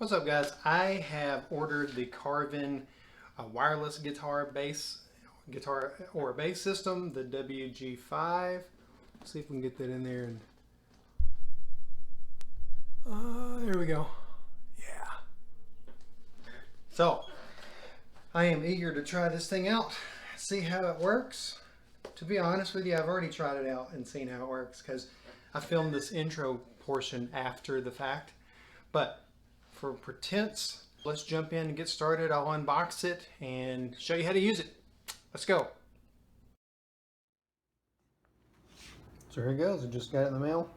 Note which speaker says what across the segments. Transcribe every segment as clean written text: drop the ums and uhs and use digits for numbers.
Speaker 1: What's up, guys? I have ordered the Carvin wireless guitar bass system, the WG5. Let's see if we can get that in there. And there we go. Yeah. So I am eager to try this thing out, see how it works. To be honest with you, I've already tried it out and seen how it works because I filmed this intro portion after the fact. But for pretense, let's jump in and get started. I'll unbox it and show you how to use it. Let's go. So here it goes. I just got it in the mail.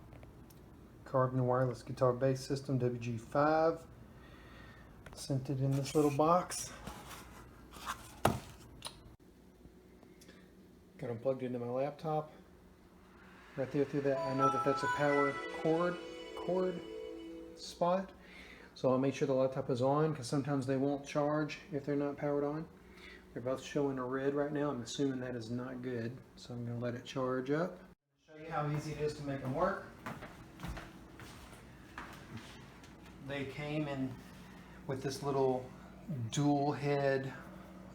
Speaker 1: Carvin wireless guitar bass system WG5. Sent it in this little box. Got them plugged into my laptop. Right there through that, I know that that's a power cord spot. So I'll make sure the laptop is on because sometimes they won't charge if they're not powered on. They're both showing a red right now. I'm assuming that is not good. So I'm going to let it charge up. Show you how easy it is to make them work. They came in with this little dual head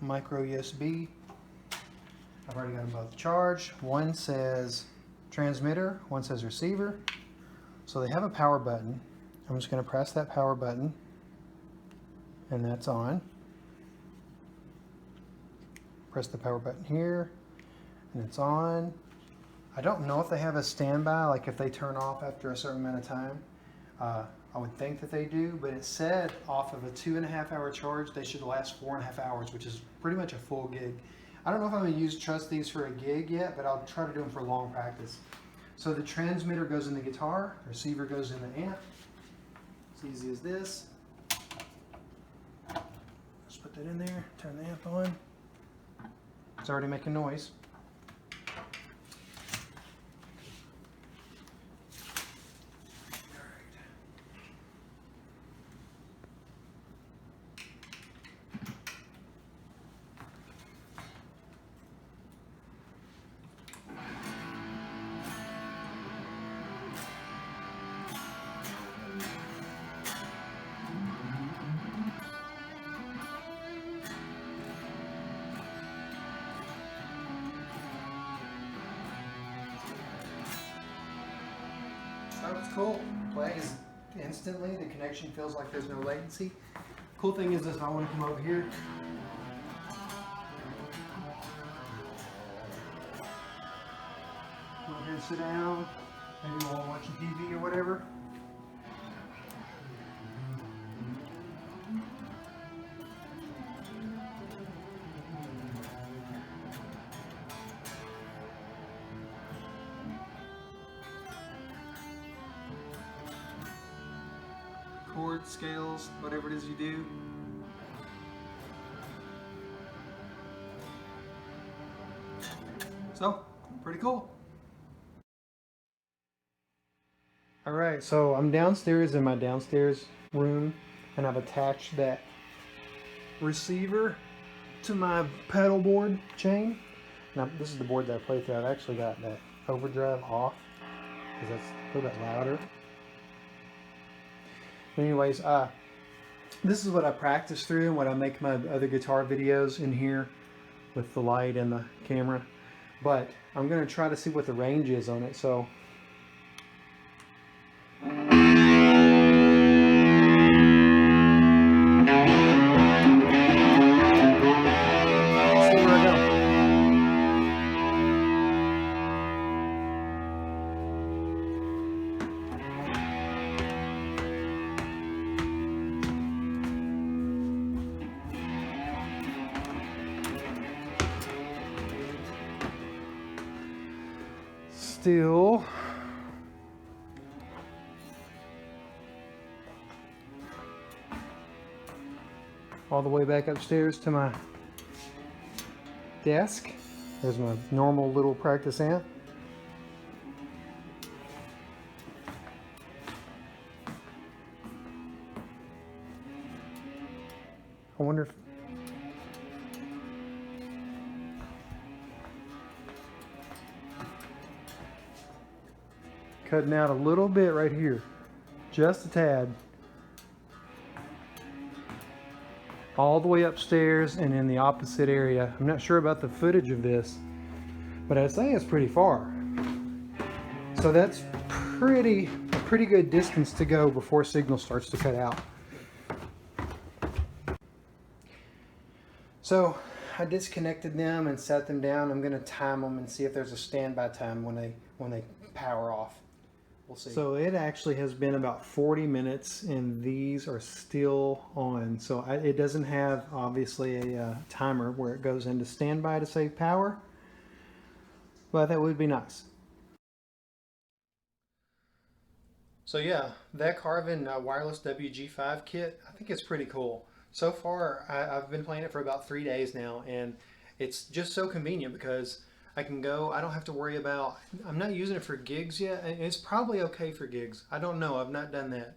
Speaker 1: micro USB. I've already got them both charged. One says transmitter, one says receiver. So they have a power button. I'm just going to press that power button and that's on. Press the power button here and it's on. I don't know if they have a standby, like if they turn off after a certain amount of time. I would think that they do, but it said off of a 2.5 hour charge they should last 4.5 hours, which is pretty much a full gig. I don't know if I'm going to trust these for a gig yet, but I'll try to do them for long practice. So the transmitter goes in the guitar, the receiver goes in the amp. It's easy as this. Just put that in there, turn the amp on. It's already making noise. It's cool. Plays instantly. The connection feels like there's no latency. Cool thing is this, if I want to come over here, go over here and sit down, maybe while watching TV or whatever. Chord scales, whatever it is you do. So, pretty cool. Alright, so I'm downstairs in my downstairs room and I've attached that receiver to my pedal board chain. Now, this is the board that I play through. I've actually got that overdrive off because that's a little bit louder. Anyways, this is what I practice through and what I make my other guitar videos in here with the light and the camera. But I'm going to try to see what the range is on it. So let's see where I go. Still all the way back upstairs to my desk. There's my normal little practice amp. I wonder if cutting out a little bit right here, just a tad. all the way upstairs and in the opposite area. I'm not sure about the footage of this, but I'd say it's pretty far. So that's a pretty good distance to go before signal starts to cut out. So I disconnected them and set them down. I'm going to time them and see if there's a standby time when they power off. We'll see. So it actually has been about 40 minutes and these are still on. So it doesn't have obviously a timer where it goes into standby to save power, but that would be nice. So yeah, that Carvin wireless WG5 kit, I think it's pretty cool. So far, I've been playing it for about 3 days now, and it's just so convenient because I can go, I don't have to worry about, I'm not using it for gigs yet, and it's probably okay for gigs. I don't know, I've not done that.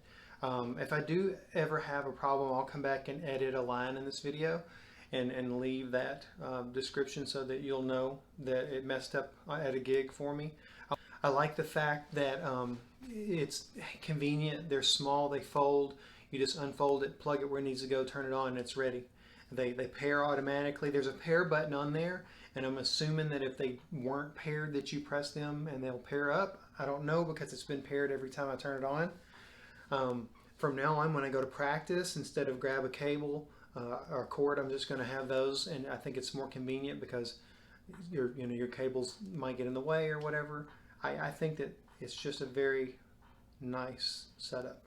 Speaker 1: If I do ever have a problem, I'll come back and edit a line in this video and leave that description so that you'll know that it messed up at a gig for me. I like the fact that it's convenient, they're small, they fold. You just unfold it, plug it where it needs to go, turn it on, and it's ready. They pair automatically. There's a pair button on there, and I'm assuming that if they weren't paired that you press them and they'll pair up. I don't know because it's been paired every time I turn it on. From now on, when I go to practice, instead of grab a cable or cord, I'm just going to have those, and I think it's more convenient because your cables might get in the way or whatever. I think that it's just a very nice setup.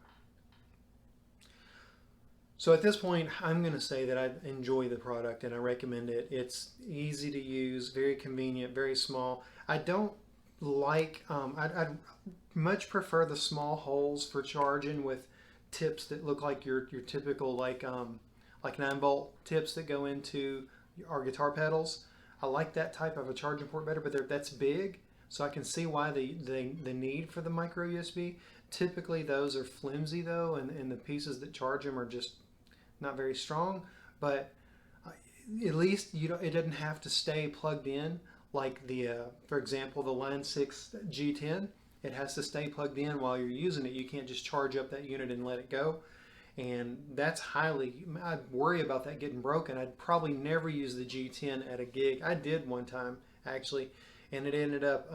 Speaker 1: So at this point, I'm going to say that I enjoy the product and I recommend it. It's easy to use, very convenient, very small. I don't like, I'd much prefer the small holes for charging with tips that look like your typical like 9-volt tips that go into our guitar pedals. I like that type of a charging port better, but that's big. So I can see why the need for the micro USB. Typically those are flimsy though, and the pieces that charge them are just not very strong, but at least it doesn't have to stay plugged in like the, for example, the Line 6 G10. It has to stay plugged in while you're using it. You can't just charge up that unit and let it go. And that's I'd worry about that getting broken. I'd probably never use the G10 at a gig. I did one time actually, and it ended up,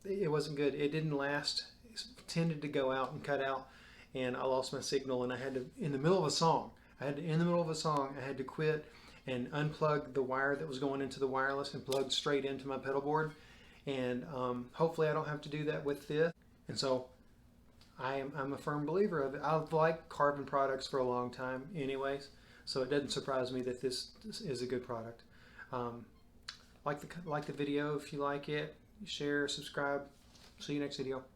Speaker 1: it wasn't good. It didn't last, it tended to go out and cut out, and I lost my signal, and I had to, in the middle of a song, I had to quit and unplug the wire that was going into the wireless and plug straight into my pedal board. And hopefully I don't have to do that with this. And so I'm a firm believer of it. I've liked Carvin products for a long time anyways, so it doesn't surprise me that this is a good product. Like the video if you like it, share, subscribe. See you next video.